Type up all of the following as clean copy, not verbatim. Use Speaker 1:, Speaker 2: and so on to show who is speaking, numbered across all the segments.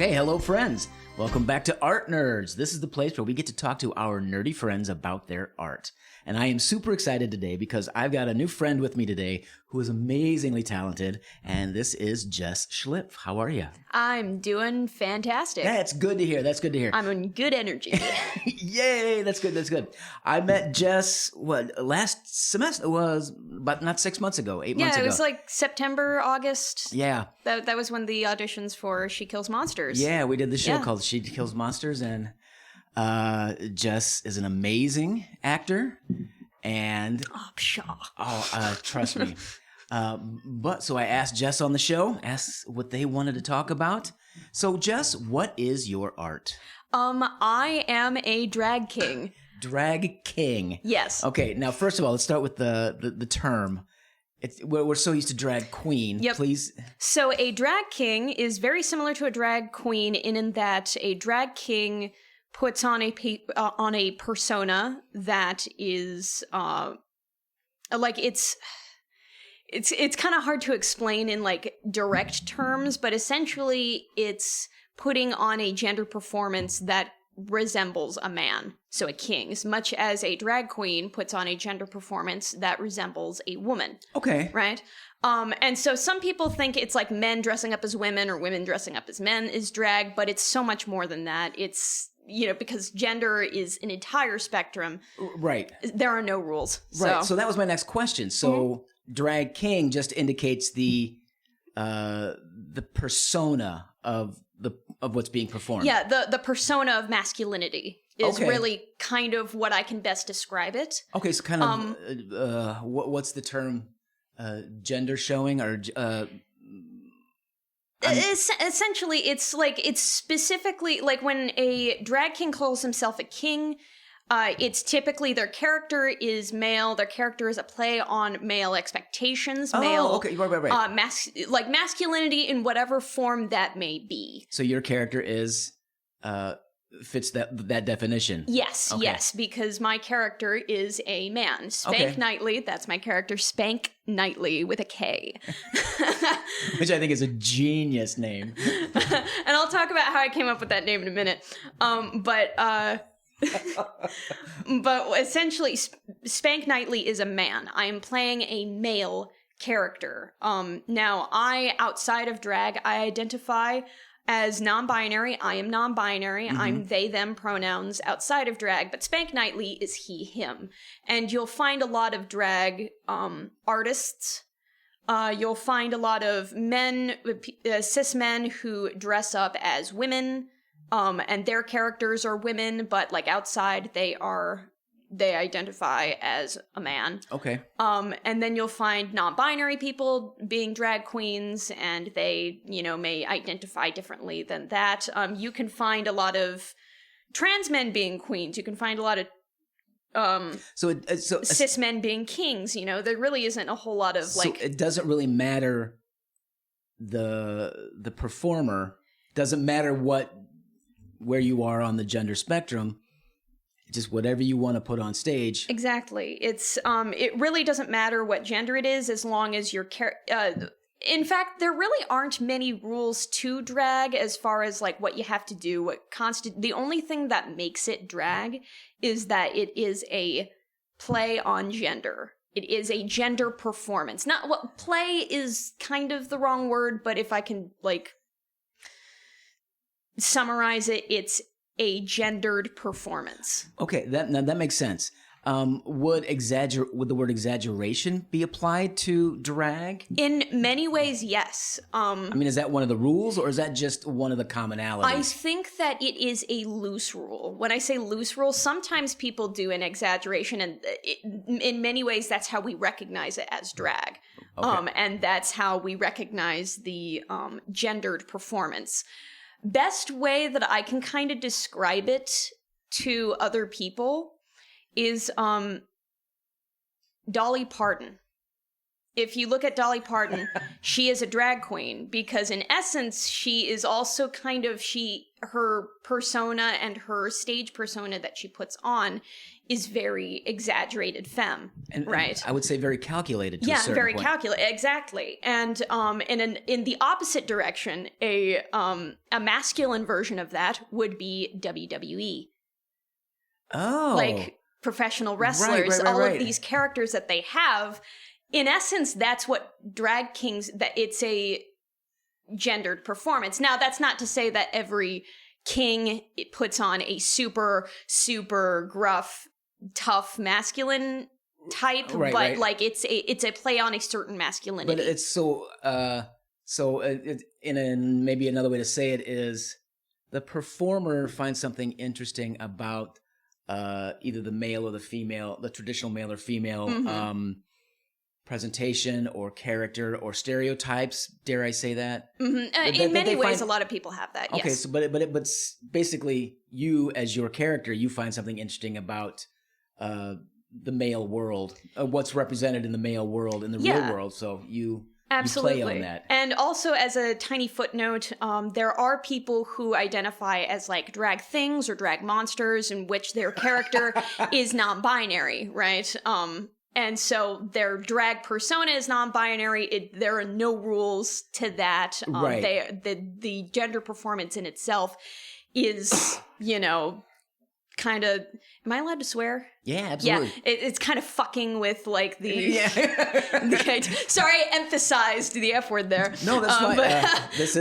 Speaker 1: Okay, hello friends. Welcome back to Art Nerds. This is the place where we get to talk to our nerdy friends about their art. And I am super excited today because I've got a new friend with me today who is amazingly talented, and this is Jess Schlipf. How are you?
Speaker 2: I'm doing fantastic.
Speaker 1: That's good to hear.
Speaker 2: I'm in good energy.
Speaker 1: Yay, that's good. I met Jess, last semester? It was about not 6 months ago, 8 months ago.
Speaker 2: Yeah, it was like September, August.
Speaker 1: Yeah.
Speaker 2: That was when the auditions for She Kills Monsters.
Speaker 1: Yeah, we did the show called She Kills Monsters, and Jess is an amazing actor, and trust me. But so I asked Jess on the show, asked what they wanted to talk about. So Jess, what is your art?
Speaker 2: I am a drag king.
Speaker 1: Drag king.
Speaker 2: Yes.
Speaker 1: Okay. Now, first of all, let's start with the term. We're so used to drag queen.
Speaker 2: Yep.
Speaker 1: Please.
Speaker 2: So a drag king is very similar to a drag queen in that a drag king puts on a persona that is like it's kind of hard to explain in like direct terms, but essentially it's putting on a gender performance that resembles a man, so a king, as much as a drag queen puts on a gender performance that resembles a woman.
Speaker 1: Okay.
Speaker 2: Right? And so some people think it's like men dressing up as women or women dressing up as men is drag, but it's so much more than that. It's, because gender is an entire spectrum.
Speaker 1: Right.
Speaker 2: There are no rules.
Speaker 1: Right. So that was my next question. So drag king just indicates the persona of what's being performed.
Speaker 2: Yeah, the persona of masculinity is really kind of what I can best describe it. Okay, so kind
Speaker 1: of what's the term? Gender showing or
Speaker 2: essentially it's specifically like when a drag king calls himself a king, it's typically their character is male, their character is a play on male expectations, right. Masculinity in whatever form that may be.
Speaker 1: So your character is fits that definition.
Speaker 2: Yes, yes, because my character is a man. Spank Knightley, that's my character, Spank Knightley with a K.
Speaker 1: Which I think is a genius name.
Speaker 2: And I'll talk about how I came up with that name in a minute. But essentially, Spank Knightley is a man. I am playing a male character. Now, outside of drag, I identify as non-binary. I am non-binary. Mm-hmm. I'm they, them pronouns outside of drag, but Spank Knightley is he, him. And you'll find a lot of drag artists. You'll find a lot of men, cis men who dress up as women, and their characters are women, but like outside they identify as a man. Okay. And then you'll find non-binary people being drag queens, and they, may identify differently than that. You can find a lot of trans men being queens. You can find a lot of cis men being kings. There really isn't a whole lot of
Speaker 1: So it doesn't really matter the performer. Doesn't matter where you are on the gender spectrum. Just whatever you want to put on stage.
Speaker 2: Exactly. It's it really doesn't matter what gender it is as long as you're in fact, there really aren't many rules to drag as far as like what you have to do. The only thing that makes it drag is that it is a play on gender. It is a gender performance. Play is kind of the wrong word, but if I can summarize it, it's a gendered performance.
Speaker 1: Okay, that makes sense. Would the word exaggeration be applied to drag?
Speaker 2: In many ways, yes.
Speaker 1: Is that one of the rules, or is that just one of the commonalities?
Speaker 2: I think that it is a loose rule. When I say loose rule, sometimes people do an exaggeration, and in many ways, that's how we recognize it as drag. Okay. And that's how we recognize the gendered performance. Best way that I can kind of describe it to other people is Dolly Parton. if you look at Dolly Parton, she is a drag queen because in essence, she is also kind of, her persona and her stage persona that she puts on is very exaggerated femme, right?
Speaker 1: And I would say very calculated to a certain
Speaker 2: very
Speaker 1: point.
Speaker 2: calculated, exactly. And in the opposite direction, a masculine version of that would be WWE.
Speaker 1: Oh.
Speaker 2: Like professional wrestlers, all of these characters that they have. In essence, that's what drag kings, that it's a gendered performance. Now, that's not to say that every king puts on a super, super gruff, tough masculine type, but like it's a play on a certain masculinity.
Speaker 1: But it's maybe another way to say it is the performer finds something interesting about either the male or the female, the traditional male or female presentation or character or stereotypes. Dare I say that?
Speaker 2: In many ways, a lot of people have that.
Speaker 1: Okay,
Speaker 2: yes.
Speaker 1: so but basically, you as your character, you find something interesting about the male world, what's represented in the male world, in the real world. So you play on that.
Speaker 2: And also, as a tiny footnote, there are people who identify as like drag things or drag monsters, in which their character is non-binary, right? And so their drag persona is non-binary. There are no rules to that. The gender performance in itself is, kind of. Am I allowed to swear?
Speaker 1: Yeah, absolutely.
Speaker 2: Yeah, it's kind of fucking with like the. Sorry, I emphasized the F word there.
Speaker 1: No, that's fine.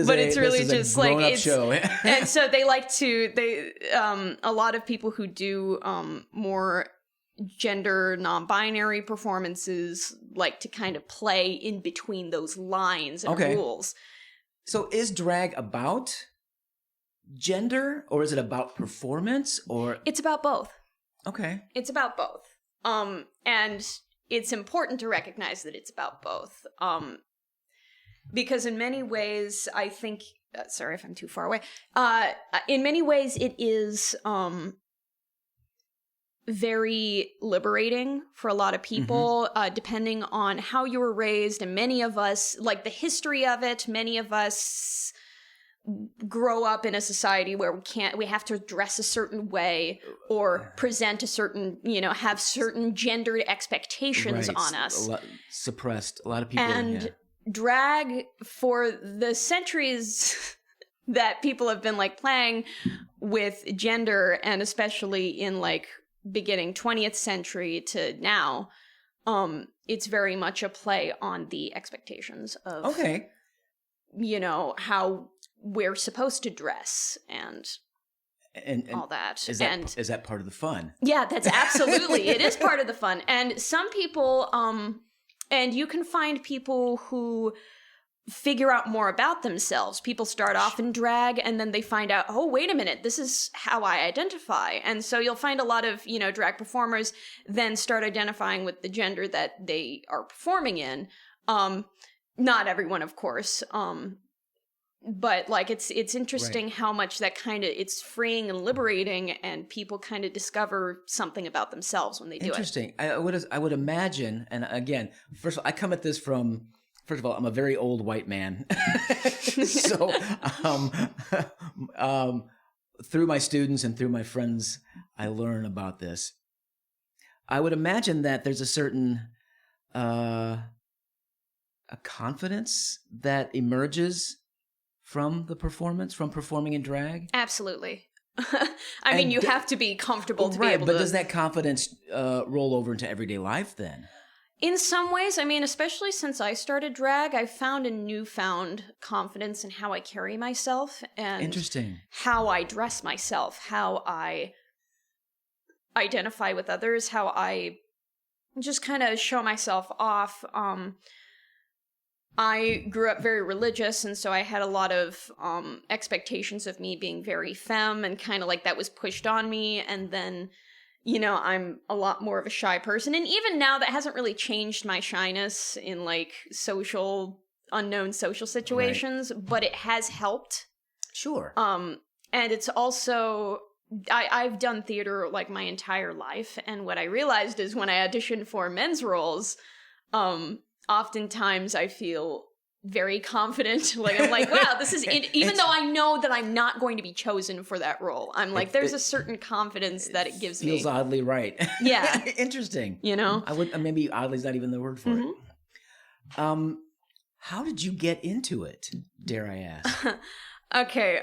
Speaker 1: But
Speaker 2: it's really just like it's
Speaker 1: show.
Speaker 2: And so they like to a lot of people who do more gender non-binary performances like to kind of play in between those lines and rules.
Speaker 1: So is drag about gender, or is it about performance, or
Speaker 2: it's about both?
Speaker 1: Okay.
Speaker 2: It's about both. And it's important to recognize that it's about both. Because in many ways, I think sorry if I'm too far away. In many ways it is very liberating for a lot of people, depending on how you were raised. And many of us, like the history of it, many of us grow up in a society where we have to dress a certain way or present a certain, have certain gendered expectations on us.
Speaker 1: Suppressed. A lot of people.
Speaker 2: And drag, for the centuries that people have been like playing with gender, and especially in like beginning 20th century to now, it's very much a play on the expectations of how we're supposed to dress and all that.
Speaker 1: Is that part of the fun?
Speaker 2: Yeah, that's absolutely. It is part of the fun. And some people, and you can find people who figure out more about themselves. People start off in drag and then they find out, oh, wait a minute, this is how I identify. And so you'll find a lot of, drag performers then start identifying with the gender that they are performing in. Not everyone, of course. But like it's interesting how much that kind of, it's freeing and liberating, and people kind of discover something about themselves when they do it.
Speaker 1: Interesting. I would imagine, and again, first of all, I come at this from, first of all, I'm a very old white man. So through my students and through my friends, I learn about this. I would imagine that there's a certain a confidence that emerges from the performance, from performing in drag?
Speaker 2: Absolutely. I mean, you have to be comfortable to be able to...
Speaker 1: But does that confidence roll over into everyday life then?
Speaker 2: In some ways, I mean, especially since I started drag, I found a newfound confidence in how I carry myself and
Speaker 1: Interesting.
Speaker 2: How I dress myself, how I identify with others, how I just kind of show myself off. I grew up very religious, and so I had a lot of expectations of me being very femme, and kind of like that was pushed on me. And then, I'm a lot more of a shy person. And even now, that hasn't really changed my shyness in like unknown social situations, but it has helped.
Speaker 1: Sure.
Speaker 2: And it's also, I've done theater like my entire life, and what I realized is when I auditioned for men's roles, oftentimes I feel very confident. Like, I'm like, wow, this is it. Even though I know that I'm not going to be chosen for that role, I'm like, there's a certain confidence that it gives me.
Speaker 1: Feels oddly right.
Speaker 2: Yeah.
Speaker 1: Interesting.
Speaker 2: You know?
Speaker 1: I would, maybe oddly is not even the word for it. How did you get into it, dare I ask?
Speaker 2: Okay,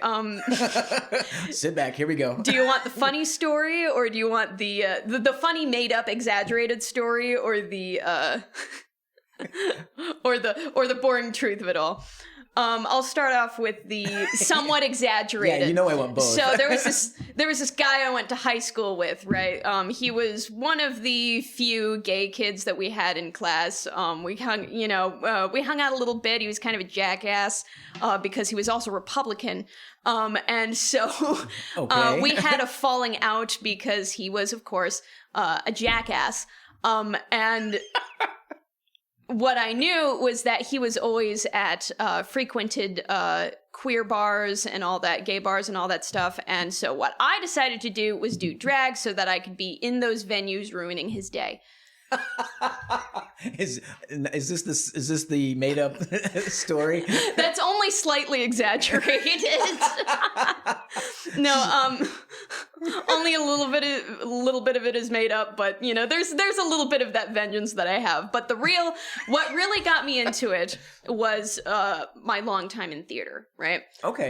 Speaker 1: Sit back, here we go.
Speaker 2: do you want the funny story, or do you want the funny, made-up, exaggerated story, or the or the boring truth of it all? I'll start off with the somewhat exaggerated.
Speaker 1: Yeah, you know I want both.
Speaker 2: So there was this guy I went to high school with, right? He was one of the few gay kids that we had in class. We hung out a little bit. He was kind of a jackass because he was also Republican. And so we had a falling out because he was, of course, a jackass. And what I knew was that he was always at frequented queer bars and all that, gay bars and all that stuff. And so what I decided to do was do drag so that I could be in those venues ruining his day.
Speaker 1: Is this the made up story?
Speaker 2: That's only slightly exaggerated. No, only a little bit of it is made up, but you know, there's a little bit of that vengeance that I have. But what really got me into it was my long time in theater, right?
Speaker 1: Okay.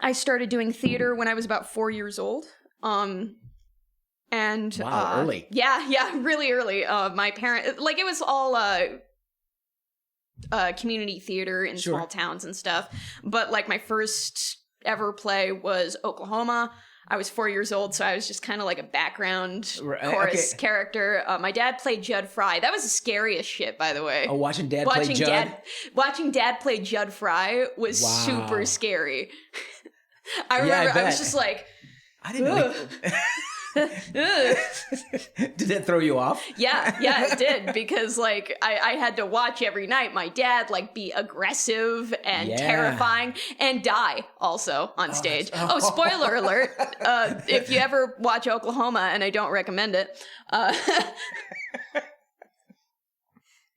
Speaker 2: I started doing theater when I was about 4 years old. And
Speaker 1: wow, early.
Speaker 2: Yeah, really early. My parent, like, it was all community theater in small towns and stuff. But like my first ever play was Oklahoma. I was 4 years old, so I was just kind of like a background chorus character. My dad played Judd Fry. That was the scariest shit, by the way.
Speaker 1: Oh, watching Dad play Judd?
Speaker 2: Watching Dad play Judd Fry was super scary. I remember I was just like,
Speaker 1: I didn't know. Did that throw you off?
Speaker 2: Yeah, it did, because like I had to watch every night my dad like be aggressive and terrifying and die also on stage. Oh, spoiler alert. If you ever watch Oklahoma, and I don't recommend it.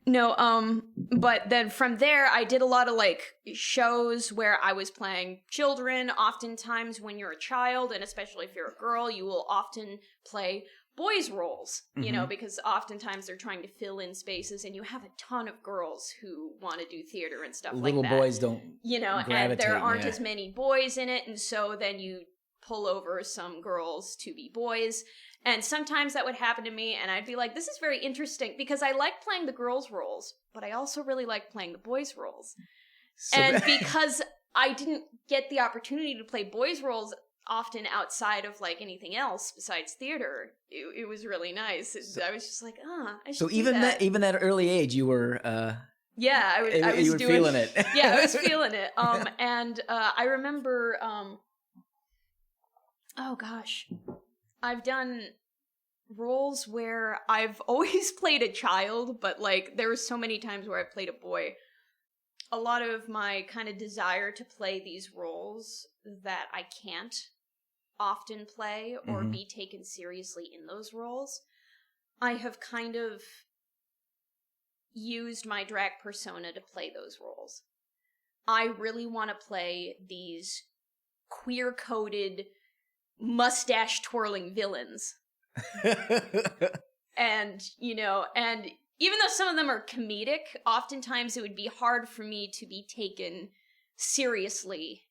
Speaker 2: No, but then from there, I did a lot of like shows where I was playing children. Oftentimes when you're a child, and especially if you're a girl, you will often play boys' roles, you know, because oftentimes they're trying to fill in spaces, and you have a ton of girls who want to do theater and stuff like that.
Speaker 1: Little boys don't,
Speaker 2: you know, and there aren't as many boys in it, and so then you pull over some girls to be boys. And sometimes that would happen to me, and I'd be like, this is very interesting, because I like playing the girls' roles, but I also really like playing the boys' roles. Because I didn't get the opportunity to play boys' roles often outside of like anything else besides theater, it was really nice. I was just like, I should do that.
Speaker 1: Even that early age, you were...
Speaker 2: yeah, I was
Speaker 1: you were feeling it.
Speaker 2: Yeah, I was feeling it. And I remember... oh gosh... I've done roles where I've always played a child, but like there were so many times where I played a boy. A lot of my kind of desire to play these roles that I can't often play or be taken seriously in those roles, I have kind of used my drag persona to play those roles. I really want to play these queer-coded, mustache-twirling villains. And, you know, and even though some of them are comedic, oftentimes it would be hard for me to be taken seriously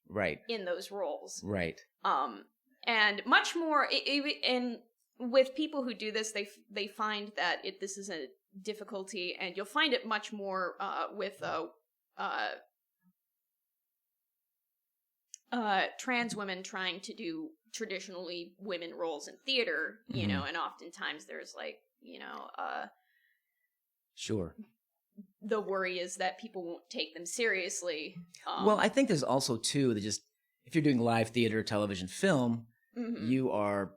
Speaker 2: in those roles.
Speaker 1: Right.
Speaker 2: And much more, and with people who do this, they find that this is a difficulty, and you'll find it much more with trans women trying to do traditionally women roles in theater, you know, and oftentimes there's like, you know,
Speaker 1: sure.
Speaker 2: The worry is that people won't take them seriously.
Speaker 1: Well, I think there's also too that just if you're doing live theater, television, film, you are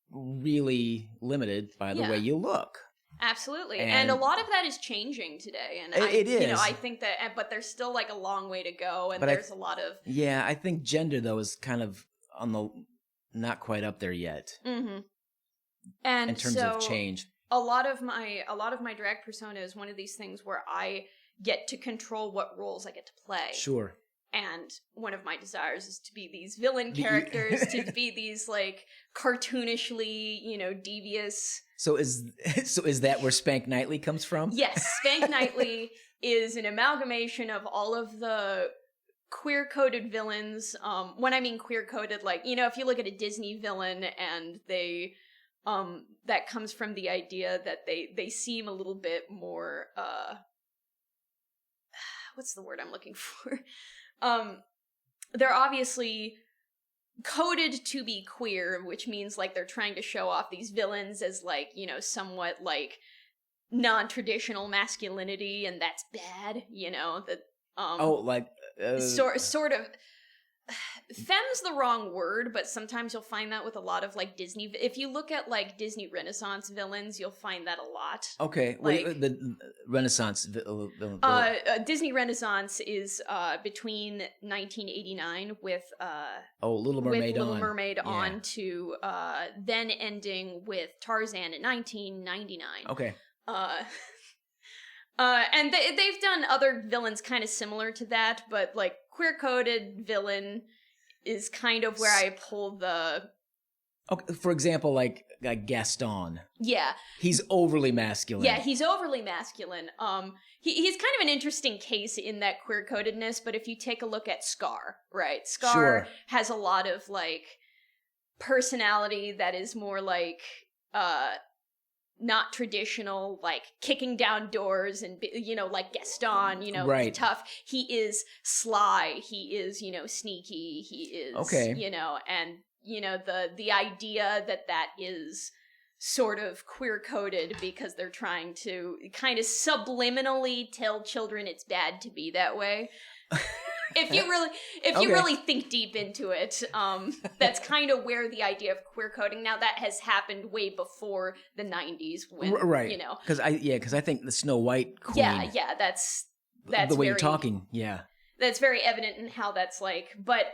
Speaker 1: really limited by the way you look.
Speaker 2: Absolutely. And a lot of that is changing today. And
Speaker 1: it is.
Speaker 2: You know, I think that, but there's still like a long way to go. And there's a lot of...
Speaker 1: Yeah, I think gender, though, is kind of on the... not quite up there yet.
Speaker 2: And
Speaker 1: in terms of change.
Speaker 2: a lot of my drag persona is one of these things where I get to control what roles I get to play.
Speaker 1: Sure.
Speaker 2: And one of my desires is to be these villain characters, to be these like cartoonishly, devious.
Speaker 1: So is that where Spank Knightley comes from?
Speaker 2: Yes, Spank Knightley is an amalgamation of all of the queer-coded villains. When I mean queer-coded, like, if you look at a Disney villain and they that comes from the idea that they seem a little bit more what's the word I'm looking for? They're obviously coded to be queer, which means like they're trying to show off these villains as like, somewhat like non-traditional masculinity, and that's bad, sort of femme's the wrong word, but sometimes you'll find that with a lot of like Disney. If you look at like Disney Renaissance villains, you'll find that a lot.
Speaker 1: Okay, like the Renaissance villain.
Speaker 2: Disney Renaissance is between 1989 with
Speaker 1: Little Mermaid
Speaker 2: with Little Mermaid on to then ending with Tarzan in 1999.
Speaker 1: Okay.
Speaker 2: And they've done other villains kind of similar to that, but like queer-coded villain is kind of where I pull the...
Speaker 1: Okay, for example, like Gaston.
Speaker 2: Yeah.
Speaker 1: He's overly masculine.
Speaker 2: Yeah, he's overly masculine. He's kind of an interesting case in that queer-codedness, but if you take a look at Scar, right? Scar has a lot of like personality that is more like... not traditional, like kicking down doors and, like Gaston,
Speaker 1: right.
Speaker 2: Tough. He is sly. He is, sneaky. He is, and, the idea that is sort of queer-coded because they're trying to kind of subliminally tell children it's bad to be that way. If you really think deep into it, that's kind of where the idea of queer coding. Now that has happened way before the 90s, when
Speaker 1: right? Because I think the Snow White Queen.
Speaker 2: Yeah, that's
Speaker 1: the way you're talking. Yeah,
Speaker 2: that's very evident in how that's like. But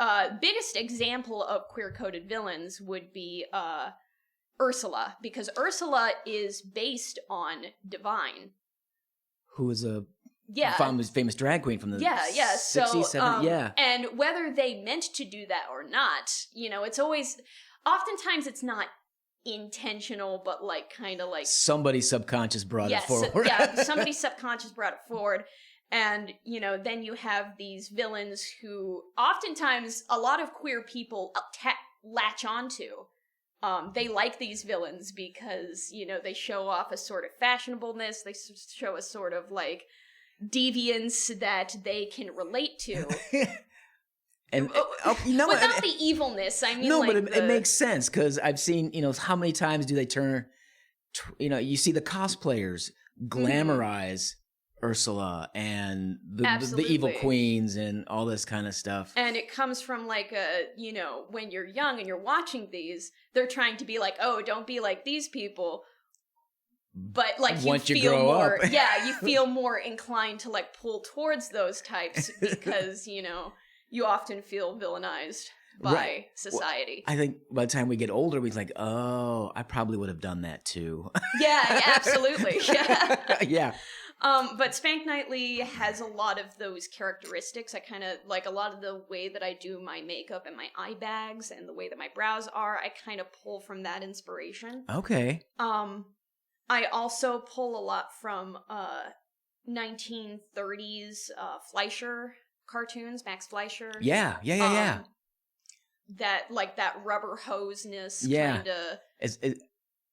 Speaker 2: biggest example of queer coded villains would be Ursula, because Ursula is based on Divine,
Speaker 1: who is a famous drag queen from the 60s,
Speaker 2: so
Speaker 1: 70s,
Speaker 2: and whether they meant to do that or not, it's always, oftentimes it's not intentional, but like kind of like
Speaker 1: somebody subconscious brought it forward.
Speaker 2: Somebody subconscious brought it forward. And then you have these villains who oftentimes a lot of queer people latch onto. They like these villains because they show off a sort of fashionableness, they show a sort of like deviance that they can relate to.
Speaker 1: And
Speaker 2: without the evilness, I mean,
Speaker 1: but it makes sense, because I've seen, how many times do they turn, you see the cosplayers glamorize Ursula and the evil queens and all this kind of stuff.
Speaker 2: And it comes from like when you're young and you're watching these, they're trying to be like, oh, don't be like these people. But like
Speaker 1: once you feel more,
Speaker 2: you feel more inclined to like pull towards those types because you often feel villainized by society.
Speaker 1: Well, I think by the time we get older, we're like, oh, I probably would have done that too.
Speaker 2: Yeah, absolutely. Yeah.
Speaker 1: Yeah.
Speaker 2: But Spank Knightley has a lot of those characteristics. I kind of like a lot of the way that I do my makeup and my eye bags and the way that my brows are. I kind of pull from that inspiration.
Speaker 1: Okay.
Speaker 2: I also pull a lot from 1930s Fleischer cartoons, Max Fleischer.
Speaker 1: Yeah.
Speaker 2: That like that rubber hoseness kind of.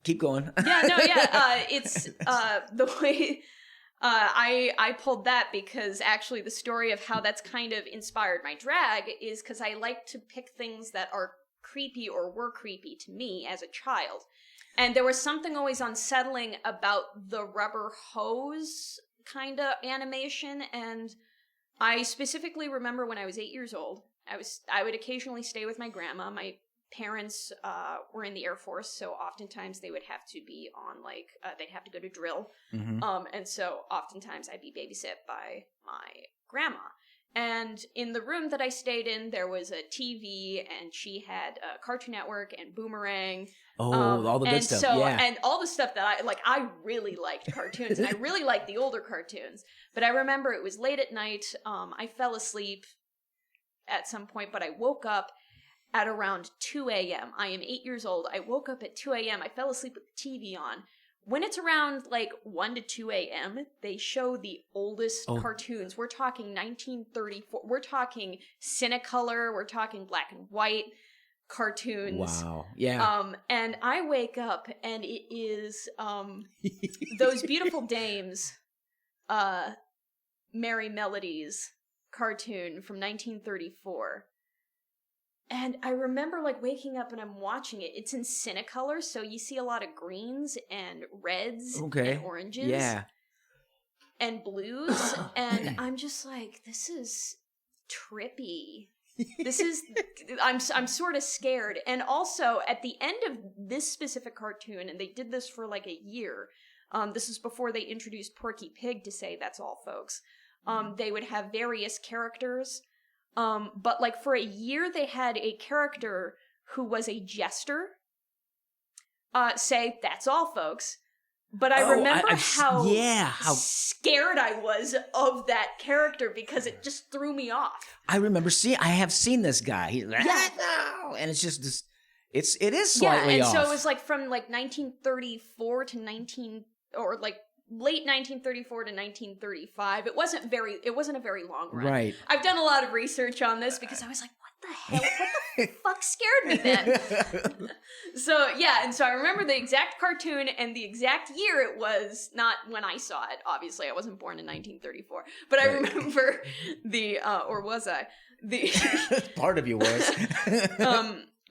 Speaker 1: Keep going.
Speaker 2: It's the way I pulled that because actually the story of how that's kind of inspired my drag is because I like to pick things that are creepy or were creepy to me as a child. And there was something always unsettling about the rubber hose kind of animation. And I specifically remember when I was 8 years old, I would occasionally stay with my grandma. My parents were in the Air Force, so oftentimes they would have to be on they'd have to go to drill. Mm-hmm. And so oftentimes I'd be babysit by my grandma. And in the room that I stayed in, there was a TV, and she had Cartoon Network and Boomerang.
Speaker 1: All the good stuff, yeah.
Speaker 2: And all the stuff that I really liked cartoons, and I really liked the older cartoons. But I remember it was late at night. I fell asleep at some point, but I woke up at around 2 a.m. I am 8 years old. I woke up at 2 a.m. I fell asleep with the TV on. When it's around 1 to 2 a.m., they show the oldest cartoons. We're talking 1934. We're talking Cinecolor. We're talking black and white cartoons.
Speaker 1: Wow. Yeah.
Speaker 2: And I wake up, and it is Those Beautiful Dames, Merry Melodies cartoon from 1934. And I remember waking up and I'm watching it. It's in Cinecolor, so you see a lot of greens and reds and oranges.
Speaker 1: Yeah.
Speaker 2: And blues. And I'm just like, this is trippy. I'm sort of scared. And also, at the end of this specific cartoon, and they did this for a year, this is before they introduced Porky Pig to say, that's all, folks. They would have various characters. But for a year they had a character who was a jester say, that's all, folks. But I remember how scared I was of that character because it just threw me off.
Speaker 1: I remember I have seen this guy. He's like, no! And it's just this, it is slightly off.
Speaker 2: So it was from 1934 to late 1934 to 1935. It wasn't a very long run.
Speaker 1: Right.
Speaker 2: I've done a lot of research on this because I was like, what the hell? What the fuck scared me then? So I remember the exact cartoon and the exact year it was, not when I saw it. Obviously, I wasn't born in 1934. But I remember or was I?
Speaker 1: Part of you was.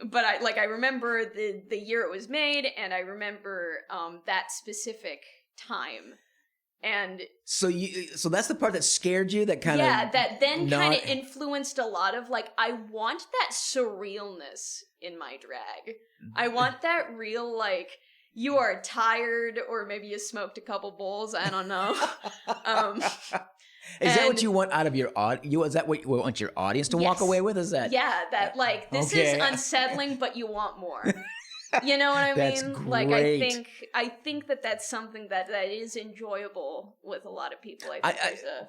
Speaker 2: But I remember the year it was made, and I remember that specific time. And
Speaker 1: so that's the part that scared you, that kind of
Speaker 2: that then kind of influenced a lot of I want that surrealness in my drag. I want that real you are tired, or maybe you smoked a couple bowls, I don't know.
Speaker 1: Is that what you want out of your audience? Is that what you want your audience to walk away with? Is that
Speaker 2: this is unsettling, but you want more. You know what I mean?
Speaker 1: Great.
Speaker 2: I think that's something that is enjoyable with a lot of people.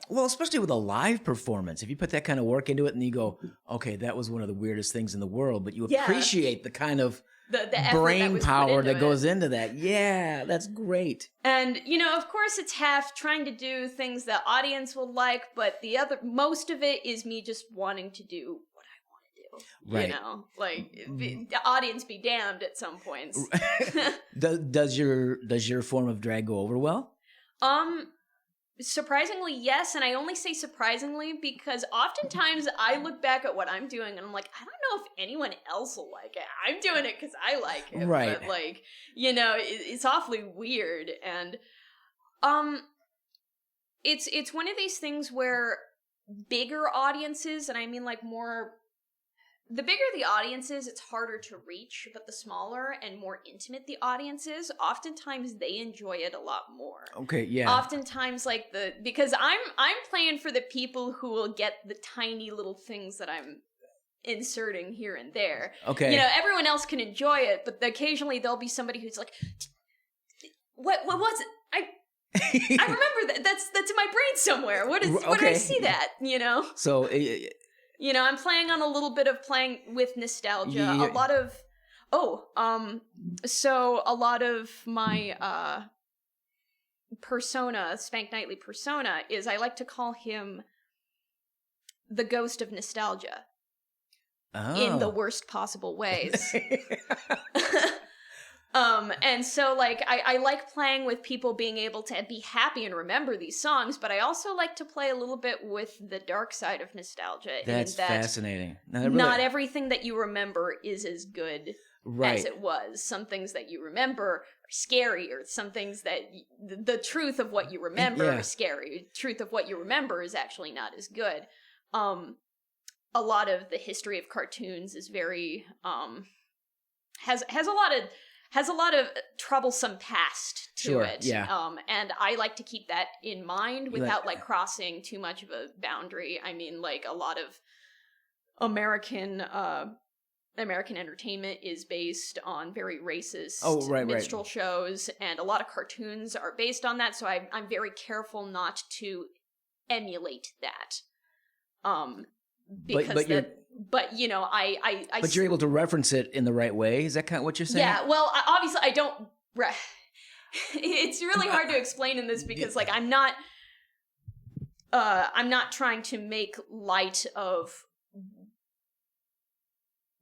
Speaker 1: Well, especially with a live performance. If you put that kind of work into it and you go, okay, that was one of the weirdest things in the world, but you appreciate the kind of the brain power that goes into that. Yeah, that's great.
Speaker 2: And, of course it's half trying to do things the audience will like, but most of it is me just wanting to do what I want to do.
Speaker 1: Right.
Speaker 2: The audience be damned at some points.
Speaker 1: Does your form of drag go over well?
Speaker 2: Surprisingly, yes, and I only say surprisingly because oftentimes I look back at what I'm doing and I'm like, I don't know if anyone else will like it. I'm doing it because I like it.
Speaker 1: Right.
Speaker 2: But it's awfully weird. And it's one of these things where bigger audiences, and I mean the bigger the audience is, it's harder to reach, but the smaller and more intimate the audience is, oftentimes they enjoy it a lot more.
Speaker 1: Okay, yeah.
Speaker 2: Oftentimes, because I'm playing for the people who will get the tiny little things that I'm inserting here and there.
Speaker 1: Okay.
Speaker 2: Everyone else can enjoy it, but occasionally there'll be somebody who's like, what was it? I remember that. That's in my brain somewhere. What did I see that?
Speaker 1: So...
Speaker 2: I'm playing on a little bit of playing with nostalgia.
Speaker 1: Yeah.
Speaker 2: A lot of, so a lot of my persona, Spank Knightley persona, is I like to call him the ghost of nostalgia.
Speaker 1: Oh.
Speaker 2: In the worst possible ways. And so I like playing with people being able to be happy and remember these songs, but I also like to play a little bit with the dark side of nostalgia.
Speaker 1: That's fascinating.
Speaker 2: Not everything that you remember is as good as it was. Some things that you remember are scary, or some things that the truth of what you remember is scary. The truth of what you remember is actually not as good. A lot of the history of cartoons is very has has a lot of troublesome past to it.
Speaker 1: Yeah.
Speaker 2: And I like to keep that in mind without like crossing too much of a boundary. I mean, like a lot of American entertainment is based on very racist minstrel shows, and a lot of cartoons are based on that, so I'm very careful not to emulate that. Because but you know, but
Speaker 1: you're able to reference it in the right way. Is that kind of what you're saying?
Speaker 2: Yeah, well, obviously I don't it's really hard to explain in this because like I'm not trying to make light of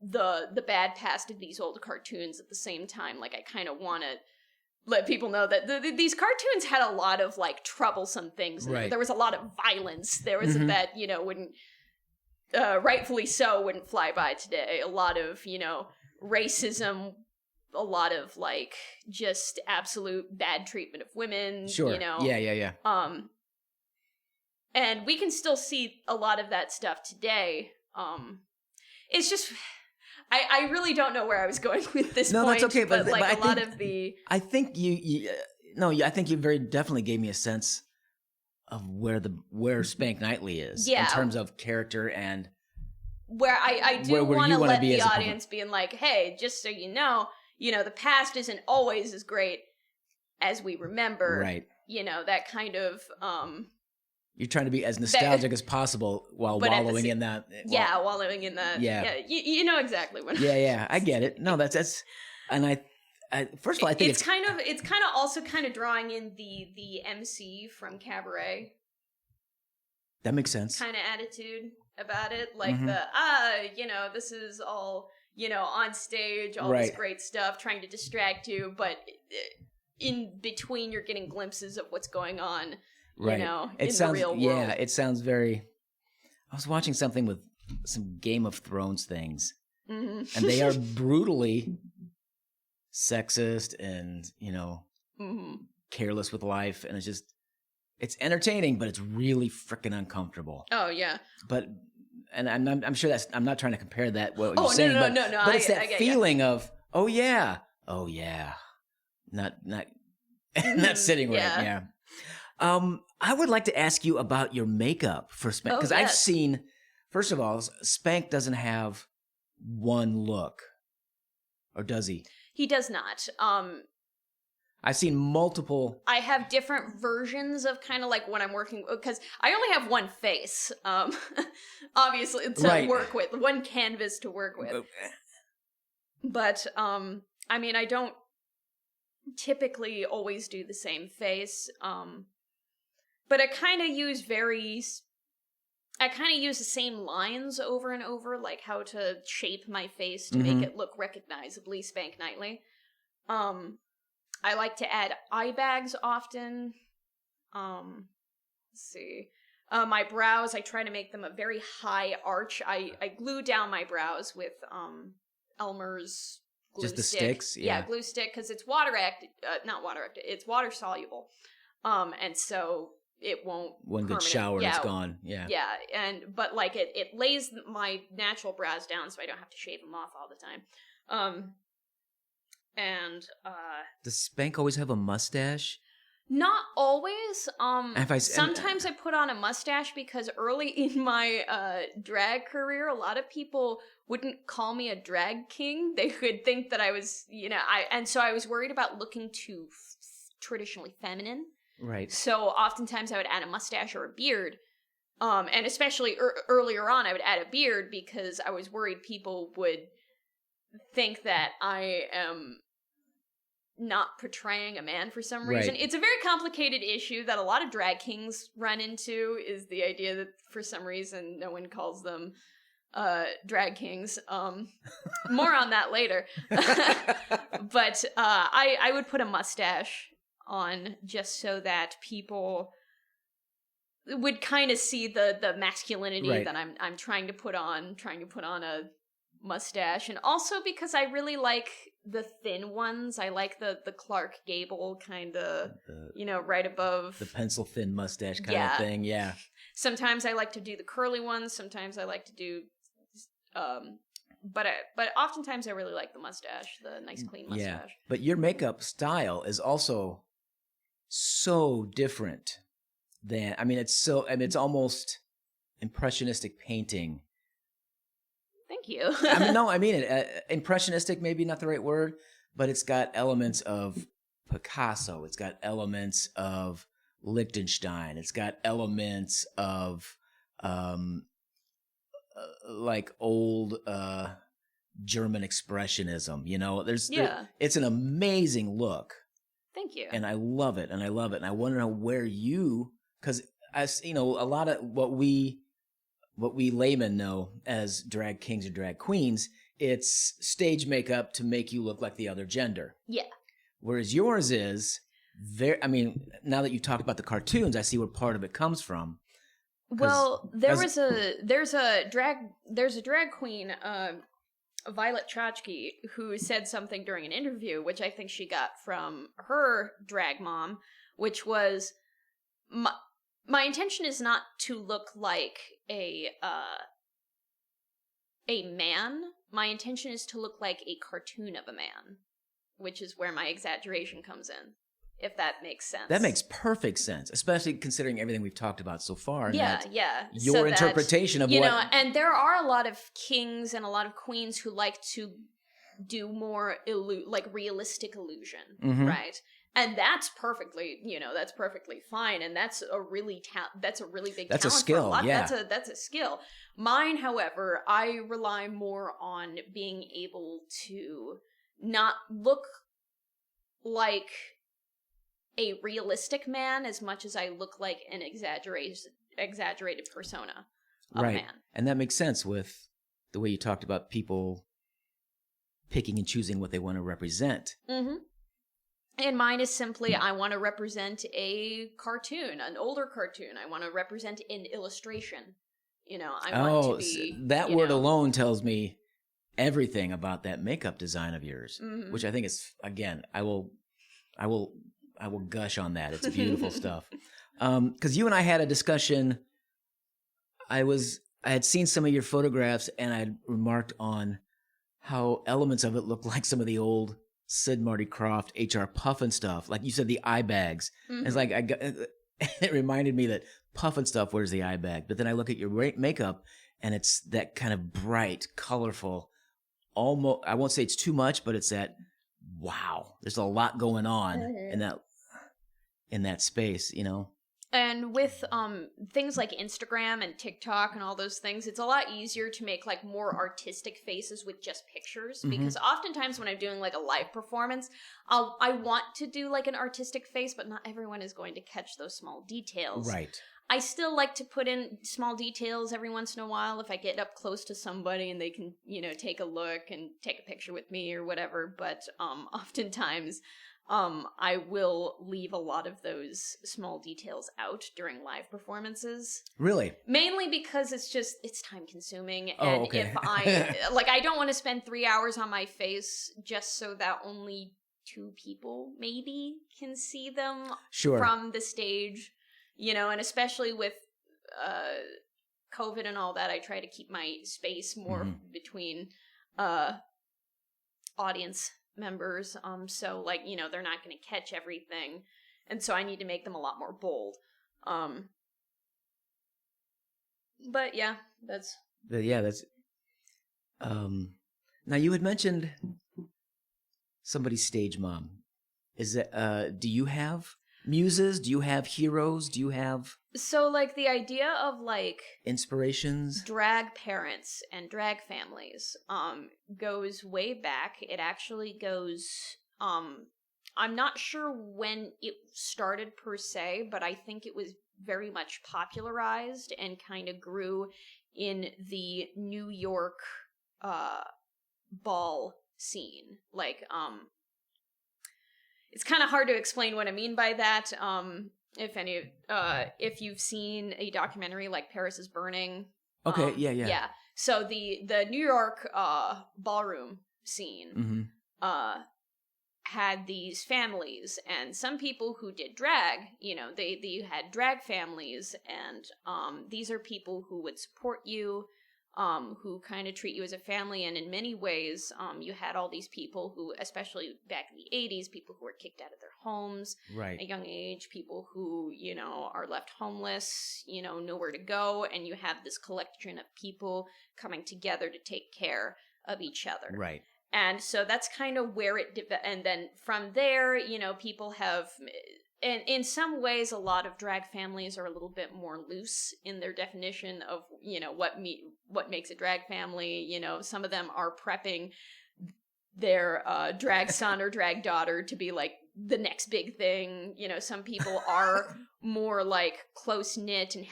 Speaker 2: the bad past of these old cartoons at the same time. Like I kind of want to let people know that these cartoons had a lot of like troublesome things.
Speaker 1: Right.
Speaker 2: There was a lot of violence. There was that, you know, wouldn't rightfully so wouldn't fly by today. A lot of, you know, racism, a lot of like just absolute bad treatment of women. Sure. You know.
Speaker 1: Yeah.
Speaker 2: And we can still see a lot of that stuff today. It's just I really don't know where I was going with this point. No, that's okay. But like a lot of the...
Speaker 1: I think I think you very definitely gave me a sense of where Spank Knightley is in terms of character and...
Speaker 2: Where I do want to let the audience be in like, hey, just so you know, the past isn't always as great as we remember.
Speaker 1: Right.
Speaker 2: You know, that kind of...
Speaker 1: You're trying to be as nostalgic as possible while wallowing in that.
Speaker 2: Wallowing in that. Yeah. You know exactly what.
Speaker 1: Yeah. I get it. No, that's, and I first of all, I think
Speaker 2: it's kind of also kind of drawing in the MC from Cabaret.
Speaker 1: That makes sense.
Speaker 2: Kind of attitude about it, like this is all on stage, all this great stuff, trying to distract you, but in between, you're getting glimpses of what's going on.
Speaker 1: Right.
Speaker 2: In the real world.
Speaker 1: Yeah, it sounds very... I was watching something with some Game of Thrones things, and they are brutally sexist and, careless with life, and it's entertaining, but it's really freaking uncomfortable.
Speaker 2: Oh, yeah.
Speaker 1: And I'm sure I'm not trying to compare that, what you're saying, but it's that feeling of, oh, yeah, not sitting right, yeah. I would like to ask you about your makeup for Spank, because I've seen, first of all, Spank doesn't have one look, or does he?
Speaker 2: He does not.
Speaker 1: I've seen multiple.
Speaker 2: I have different versions of kind of like when I'm working, because I only have one face, obviously, to work with, one canvas to work with. But, I mean, I don't typically always do the same face, but I kind of use the same lines over and over, like how to shape my face to make it look recognizably Spank Knightley. I like to add eye bags often. Let's see. My brows, I try to make them a very high arch. I glue down my brows with Elmer's glue stick.
Speaker 1: Just the sticks?
Speaker 2: Yeah, glue stick, because it's it's water soluble. And so it won't.
Speaker 1: One good shower, it's gone. Yeah.
Speaker 2: Yeah, but like it lays my natural brows down, so I don't have to shave them off all the time.
Speaker 1: Does Spank always have a mustache?
Speaker 2: Not always. Sometimes I put on a mustache because early in my drag career, a lot of people wouldn't call me a drag king. They would think that I was, and so I was worried about looking too traditionally feminine.
Speaker 1: Right.
Speaker 2: So oftentimes I would add a mustache or a beard. And especially earlier on, I would add a beard because I was worried people would think that I am not portraying a man for some reason. Right. It's a very complicated issue that a lot of drag kings run into, is the idea that for some reason no one calls them drag kings. More on that later. But I would put a mustache on just so that people would kind of see the masculinity that I'm trying to put on a mustache, and also because I really like the thin ones. I like the Clark Gable kind of, right above
Speaker 1: the pencil thin mustache kind of thing. Yeah.
Speaker 2: Sometimes I like to do the curly ones. Sometimes I like to do but oftentimes I really like the mustache, the nice clean mustache.
Speaker 1: Yeah, but your makeup style is also so different than, it's almost impressionistic painting.
Speaker 2: Thank you.
Speaker 1: Impressionistic, maybe not the right word, but it's got elements of Picasso. It's got elements of Liechtenstein. It's got elements of like old German expressionism. It's an amazing look.
Speaker 2: Thank you.
Speaker 1: And I love it. And I want to know where because as a lot of what we laymen know as drag kings or drag queens, it's stage makeup to make you look like the other gender.
Speaker 2: Yeah.
Speaker 1: Whereas yours is now that you talked about the cartoons, I see where part of it comes from.
Speaker 2: Well, there's a drag queen, Violet Chachki, who said something during an interview, which I think she got from her drag mom, which was, my intention is not to look like a man. My intention is to look like a cartoon of a man, which is where my exaggeration comes in, if that makes sense.
Speaker 1: That makes perfect sense, especially considering everything we've talked about so far.
Speaker 2: Yeah.
Speaker 1: Your interpretation of what...
Speaker 2: and there are a lot of kings and a lot of queens who like to do more realistic illusion, right? And that's perfectly fine, and that's a really big
Speaker 1: that's
Speaker 2: talent
Speaker 1: a skill,
Speaker 2: for a lot.
Speaker 1: yeah.
Speaker 2: That's a skill. Mine, however, I rely more on being able to not look like a realistic man as much as I look like an exaggerated persona of a man.
Speaker 1: And that makes sense with the way you talked about people picking and choosing what they want to represent.
Speaker 2: Mm-hmm. And mine is simply, I want to represent a cartoon, an older cartoon. I want to represent an illustration. I want to be...
Speaker 1: that word alone tells me everything about that makeup design of yours, which I think is, again, I will gush on that. It's beautiful stuff. Because you and I had a discussion. I had seen some of your photographs, and I had remarked on how elements of it look like some of the old Sid Marty Krofft, H.R. Puffin stuff. Like you said, the eye bags. Mm-hmm. It's like it reminded me that Puffin stuff wears the eye bag. But then I look at your makeup, and it's that kind of bright, colorful, almost, I won't say it's too much, but it's that, wow, there's a lot going on in that space,
Speaker 2: And with things like Instagram and TikTok and all those things, it's a lot easier to make like more artistic faces with just pictures, because oftentimes when I'm doing like a live performance, I want to do like an artistic face, but not everyone is going to catch those small details.
Speaker 1: Right.
Speaker 2: I still like to put in small details every once in a while if I get up close to somebody and they can, take a look and take a picture with me or whatever, but oftentimes I will leave a lot of those small details out during live performances.
Speaker 1: Really?
Speaker 2: Mainly because it's time consuming.
Speaker 1: Oh,
Speaker 2: and
Speaker 1: okay.
Speaker 2: if I don't want to spend 3 hours on my face just so that only 2 people maybe can see them from the stage, and especially with COVID and all that, I try to keep my space more between audience members, so they're not going to catch everything, and so I need to make them a lot more bold. But yeah, that's
Speaker 1: now you had mentioned somebody's stage mom. Is that do you have muses? Do you have heroes? Do you have
Speaker 2: the idea of
Speaker 1: inspirations?
Speaker 2: Drag parents and drag families goes way back. It actually goes I'm not sure when it started per se, but I think it was very much popularized and kind of grew in the New York ball scene. It's kind of hard to explain what I mean by that. If you've seen a documentary like Paris is Burning.
Speaker 1: Okay, yeah.
Speaker 2: So the New York ballroom scene had these families, and some people who did drag, they had drag families, and these are people who would support you who kind of treat you as a family. And in many ways, you had all these people who, especially back in the 80s, people who were kicked out of their homes
Speaker 1: right.
Speaker 2: at a young age, people who, are left homeless, nowhere to go. And you have this collection of people coming together to take care of each other.
Speaker 1: Right.
Speaker 2: And so that's kind of where and then from there, people have, and in some ways, a lot of drag families are a little bit more loose in their definition of, what makes a drag family. Some of them are prepping their drag son or drag daughter to be like the next big thing. Some people are more like close knit and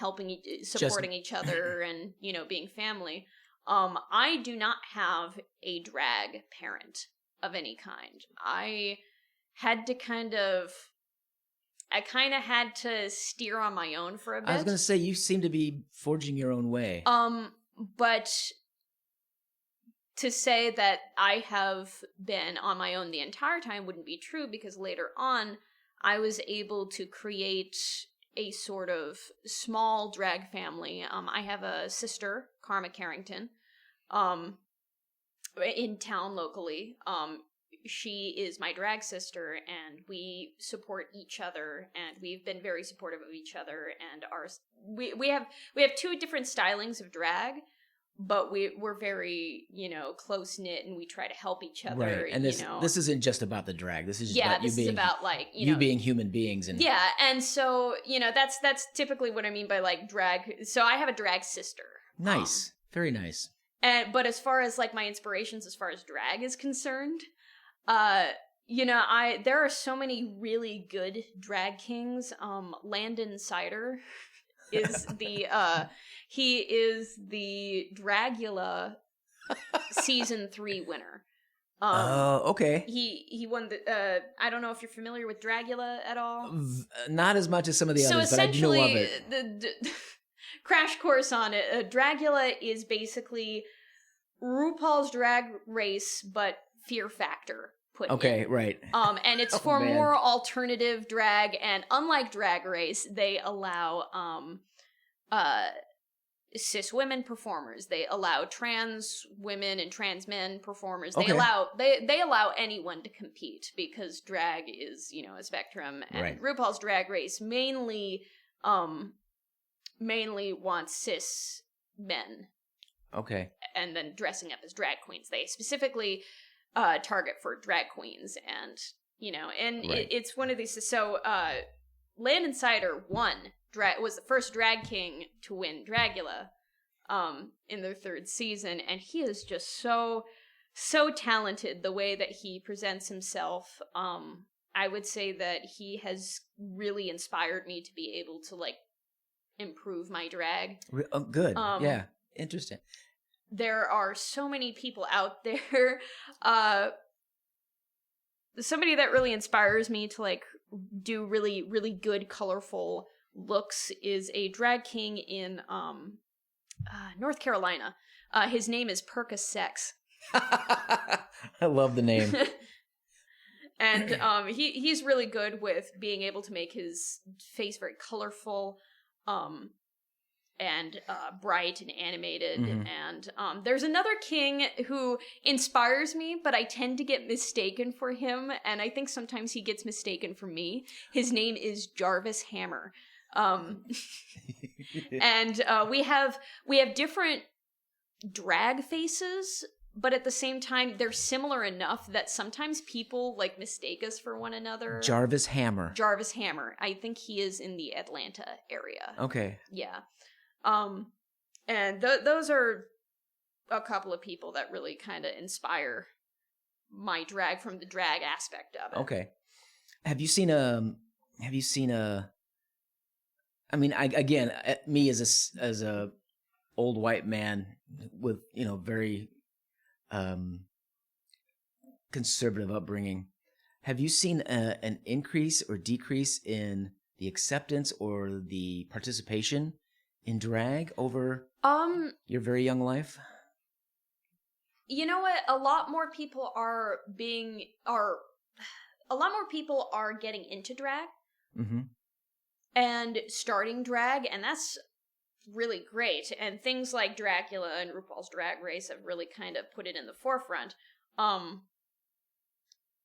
Speaker 2: supporting each other and, being family. I do not have a drag parent of any kind. I kind of had to steer on my own for a bit.
Speaker 1: I was going to say, you seem to be forging your own way.
Speaker 2: But to say that I have been on my own the entire time wouldn't be true, because later on, I was able to create a sort of small drag family. I have a sister, Karma Carrington, in town locally. She is my drag sister, and we support each other, and we've been very supportive of each other, and we have two different stylings of drag, but we're very, close knit, and we try to help each other.
Speaker 1: Right. And this isn't just about the drag. This is just about you being,
Speaker 2: about like,
Speaker 1: you being human beings. And
Speaker 2: yeah. And so, that's typically what I mean by like drag. So I have a drag sister.
Speaker 1: Nice. Very nice.
Speaker 2: But as far as like my inspirations, as far as drag is concerned, there are so many really good drag kings. Landon Cider is he is the Dragula season 3 winner.
Speaker 1: Okay.
Speaker 2: He won the, I don't know if you're familiar with Dragula at all.
Speaker 1: Not as much as some of the others, but I do know of it.
Speaker 2: The crash course on it. Dragula is basically RuPaul's Drag Race, but Fear Factor put in.
Speaker 1: Right.
Speaker 2: And it's for more alternative drag, and unlike Drag Race, they allow cis women performers. They allow trans women and trans men performers. They allow anyone to compete, because drag is, a spectrum, and
Speaker 1: right.
Speaker 2: RuPaul's Drag Race mainly wants cis men.
Speaker 1: Okay.
Speaker 2: And then dressing up as drag queens. They specifically target for drag queens, and right. It's one of these. So Landon Cider was the first drag king to win Dragula in their 3rd season, and he is just so talented. The way that he presents himself, I would say that he has really inspired me to be able to like improve my drag.
Speaker 1: Good. Yeah. Interesting.
Speaker 2: There are so many people out there. Somebody that really inspires me to like do really, really good, colorful looks is a drag king in North Carolina. His name is Percus Sex.
Speaker 1: I love the name.
Speaker 2: And he's really good with being able to make his face very colorful. And bright and animated.
Speaker 1: Mm-hmm.
Speaker 2: And there's another king who inspires me, but I tend to get mistaken for him, and I think sometimes he gets mistaken for me. His name is Jarvis Hammer. And we have different drag faces, but at the same time, they're similar enough that sometimes people like mistake us for one another.
Speaker 1: Jarvis Hammer.
Speaker 2: I think he is in the Atlanta area.
Speaker 1: Okay.
Speaker 2: Yeah. And those are a couple of people that really kind of inspire my drag from the drag aspect of it.
Speaker 1: Okay. Have you seen a, I mean, again, me as a old white man with, very, conservative upbringing, have you seen an increase or decrease in the acceptance or the participation in drag over your very young life?
Speaker 2: You know what? A lot more people are getting into drag.
Speaker 1: Mm-hmm.
Speaker 2: And starting drag, and really great. And things like Dracula and RuPaul's Drag Race have really kind of put it in the forefront.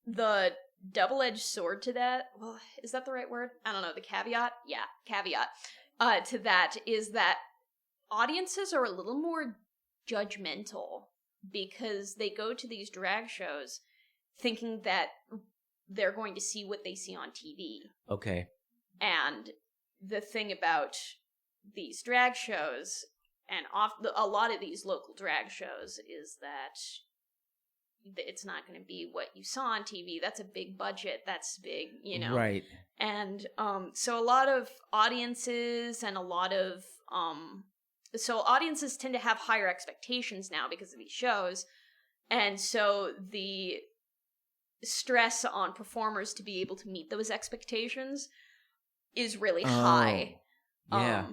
Speaker 2: The double-edged sword to that, well, is that the right word? I don't know, the caveat? Yeah, caveat to that is that audiences are a little more judgmental because they go to these drag shows thinking that they're going to see what they see on TV.
Speaker 1: Okay.
Speaker 2: And the thing about these drag shows, and a lot of these local drag shows, is that it's not going to be what you saw on TV. That's a big budget. That's big,
Speaker 1: Right.
Speaker 2: And so a lot of audiences and so audiences tend to have higher expectations now because of these shows. And so the stress on performers to be able to meet those expectations is really high.
Speaker 1: Yeah.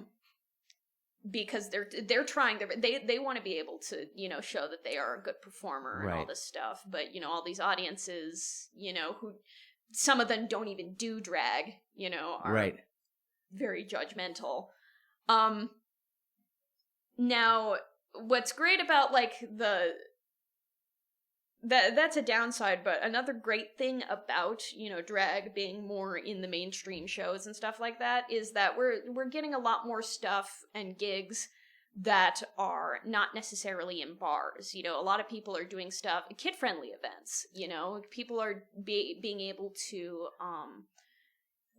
Speaker 2: Because they're trying they want to be able to, show that they are a good performer and all this stuff. But, all these audiences, who some of them don't even do drag, are very judgmental. Now, what's great about, like, that's a downside, but another great thing about, drag being more in the mainstream shows and stuff like that is that we're getting a lot more stuff and gigs that are not necessarily in bars. A lot of people are doing stuff, kid-friendly events, people are being able to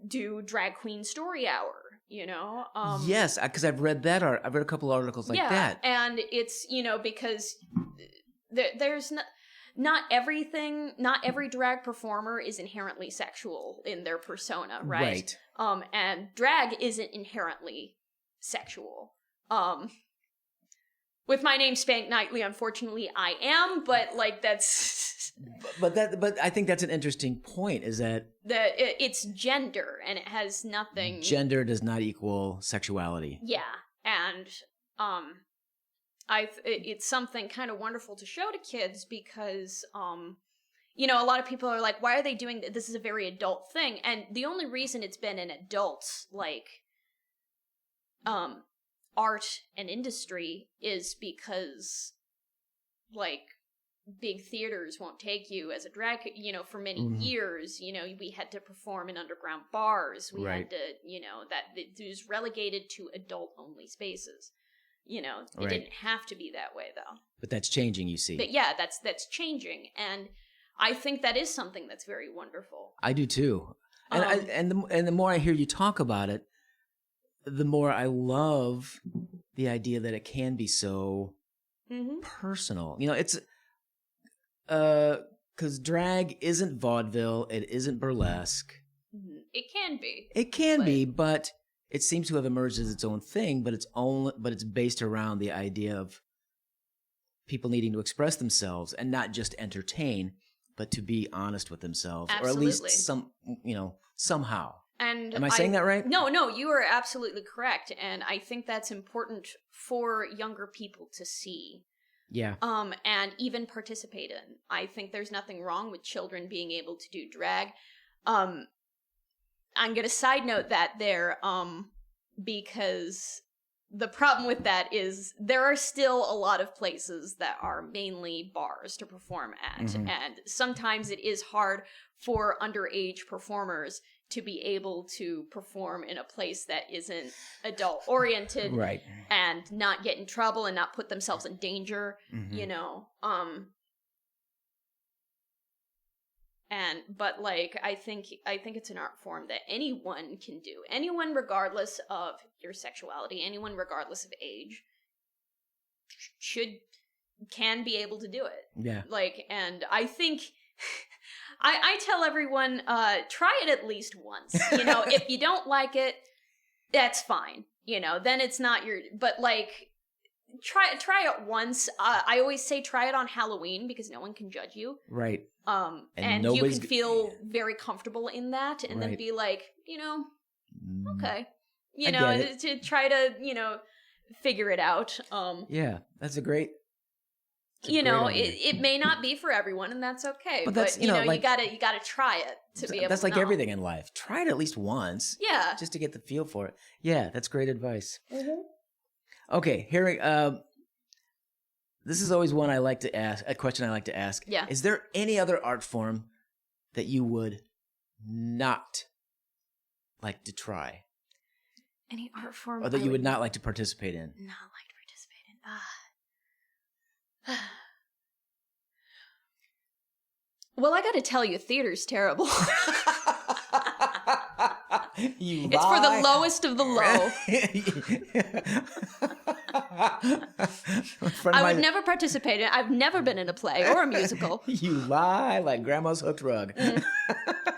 Speaker 2: do drag queen story hour,
Speaker 1: yes, because I've read that. I've read a couple articles like that.
Speaker 2: And it's, because there's not every drag performer is inherently sexual in their persona, right? And drag isn't inherently sexual. With my name Spank Nightly, unfortunately I am, but like that's
Speaker 1: But I think that's an interesting point, is that
Speaker 2: it's gender and it has nothing.
Speaker 1: Gender does not equal sexuality.
Speaker 2: Yeah. And it's something kind of wonderful to show to kids because, a lot of people are like, why are they doing this? This is a very adult thing. And the only reason it's been an adult, like, art and industry is because, like, big theaters won't take you as a drag, for many years, we had to perform in underground bars. We had to, that it was relegated to adult-only spaces. It didn't have to be that way, though.
Speaker 1: But that's changing, you see.
Speaker 2: But yeah, that's changing, and I think that is something that's very wonderful.
Speaker 1: I do too, and the more I hear you talk about it, the more I love the idea that it can be so personal. It's because drag isn't vaudeville, it isn't burlesque.
Speaker 2: It can be.
Speaker 1: It can be, but it seems to have emerged as its own thing, but it's based around the idea of people needing to express themselves and not just entertain, but to be honest with themselves.
Speaker 2: Absolutely.
Speaker 1: Or at least somehow.
Speaker 2: And
Speaker 1: am I saying that right?
Speaker 2: No, you are absolutely correct. And I think that's important for younger people to see.
Speaker 1: Yeah.
Speaker 2: And even participate in. I think there's nothing wrong with children being able to do drag. I'm going to side note that there, because the problem with that is there are still a lot of places that are mainly bars to perform at. And sometimes it is hard for underage performers to be able to perform in a place that isn't adult-oriented.
Speaker 1: Right.
Speaker 2: And not get in trouble and not put themselves in danger, But like, I think it's an art form that anyone can do. Anyone, regardless of your sexuality, anyone regardless of age, can be able to do it.
Speaker 1: Yeah.
Speaker 2: Like, and I think I tell everyone, try it at least once. If you don't like it, that's fine. Then it's not but like, try it once. I always say try it on Halloween because no one can judge you.
Speaker 1: Right.
Speaker 2: And you can feel very comfortable in that and then be like, okay. To try to, figure it out.
Speaker 1: Yeah, that's a great
Speaker 2: it may not be for everyone, and that's okay. But that's, you gotta try it to be able to
Speaker 1: That's like
Speaker 2: know.
Speaker 1: everything in life. Try it at least once.
Speaker 2: Yeah.
Speaker 1: Just to get the feel for it. Yeah, that's great advice. Okay, here. This is always one I like to ask. A question I like to ask.
Speaker 2: Yeah.
Speaker 1: Is there any other art form that you would not like to try,
Speaker 2: Any art form,
Speaker 1: or that you would not like to participate in?
Speaker 2: Not like to participate in. Well, I got to tell you, theater's terrible. It's for the lowest of the low. I would never participate in it. I've never been in a play or a musical.
Speaker 1: You lie like grandma's hooked rug.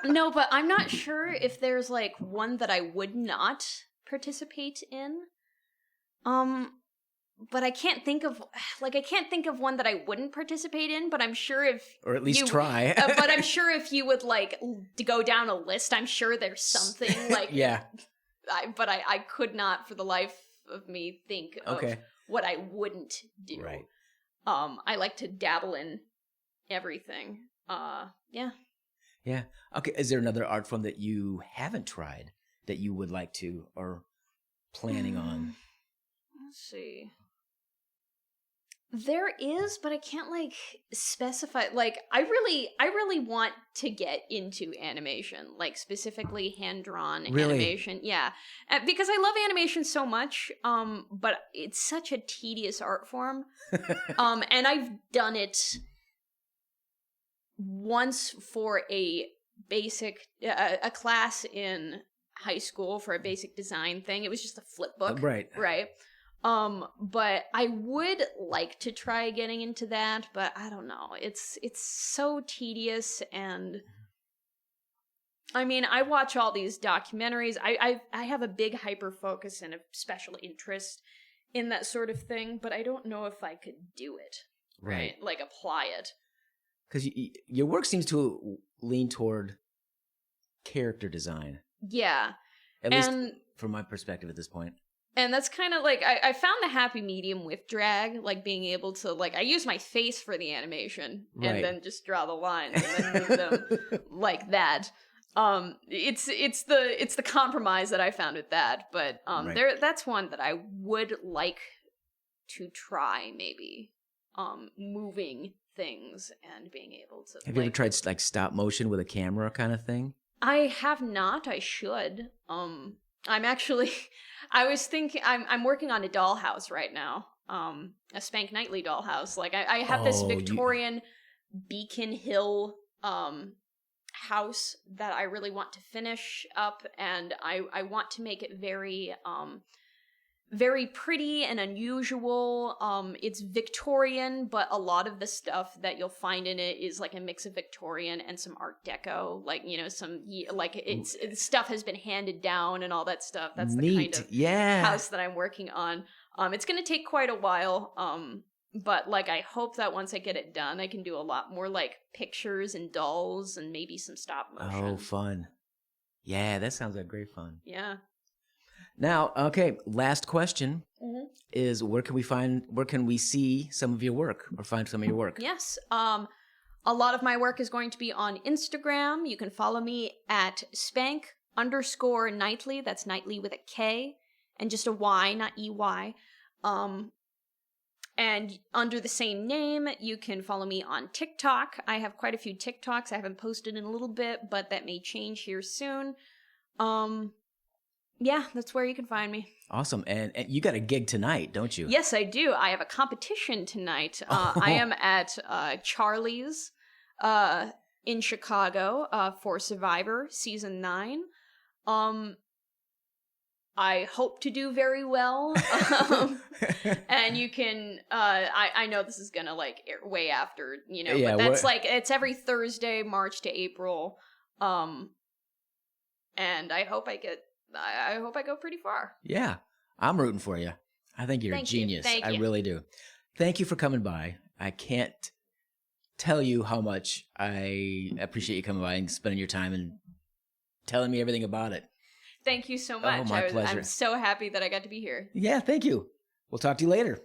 Speaker 2: No, but I'm not sure if there's like one that I would not participate in. But I can't think of one that I wouldn't participate in, but I'm sure
Speaker 1: or at least try.
Speaker 2: But I'm sure if you would like to go down a list, I'm sure there's something like
Speaker 1: yeah.
Speaker 2: But I could not for the life of me think of what I wouldn't do.
Speaker 1: Right.
Speaker 2: I like to dabble in everything. Yeah.
Speaker 1: Yeah. Okay. Is there another art form that you haven't tried that you would like to or planning on?
Speaker 2: Let's see. There is, but I can't like specify. Like, I really want to get into animation, like specifically hand-drawn animation. Yeah, because I love animation so much. But it's such a tedious art form. And I've done it once for a basic a class in high school for a basic design thing. It was just a flip book,
Speaker 1: right?
Speaker 2: But I would like to try getting into that, but I don't know. It's so tedious, and I mean, I watch all these documentaries. I have a big hyper focus and a special interest in that sort of thing, but I don't know if I could do it. Right? Like apply it.
Speaker 1: Because your work seems to lean toward character design.
Speaker 2: Yeah.
Speaker 1: At least from my perspective at this point.
Speaker 2: And that's kind of like, I found the happy medium with drag, like being able to, like, I use my face for the animation and then just draw the lines and then move them like that. It's the compromise that I found with that, but that's one that I would like to try, maybe. Moving things and being able to.
Speaker 1: Have you ever tried like stop motion with a camera kind of thing?
Speaker 2: I have not. I should. I'm actually, I was thinking, I'm working on a dollhouse right now, a Spank Nightly dollhouse. Like, I have this Victorian Beacon Hill house that I really want to finish up, and I want to make it very, very pretty and unusual. It's Victorian, but a lot of the stuff that you'll find in it is like a mix of Victorian and some Art Deco. Like, you know, some like it's stuff has been handed down and all that stuff. That's the kind of house that I'm working on. It's going to take quite a while. But like I hope that once I get it done, I can do a lot more like pictures and dolls and maybe some stop motion.
Speaker 1: Oh, fun! Yeah, that sounds like great fun.
Speaker 2: Yeah.
Speaker 1: Now, okay, last question is where can we see some of your work or find some of your work?
Speaker 2: Yes. A lot of my work is going to be on Instagram. You can follow me at spank_nightly. That's nightly with a K and just a Y, not EY. And under the same name, you can follow me on TikTok. I have quite a few TikToks. I haven't posted in a little bit, but that may change here soon. Yeah, that's where you can find me.
Speaker 1: Awesome. And you got a gig tonight, don't you?
Speaker 2: Yes, I do. I have a competition tonight. I am at Charlie's in Chicago for Survivor Season 9. I hope to do very well. And you can, I know this is going to like air way after, you know, but that's like, it's every Thursday, March to April. And I hope I go pretty far.
Speaker 1: Yeah, I'm rooting for you. I think you're a genius.
Speaker 2: Thank you.
Speaker 1: I really do. Thank you for coming by. I can't tell you how much I appreciate you coming by and spending your time and telling me everything about it.
Speaker 2: Thank you so much.
Speaker 1: Oh, my pleasure.
Speaker 2: I'm so happy that I got to be here.
Speaker 1: Yeah, thank you. We'll talk to you later.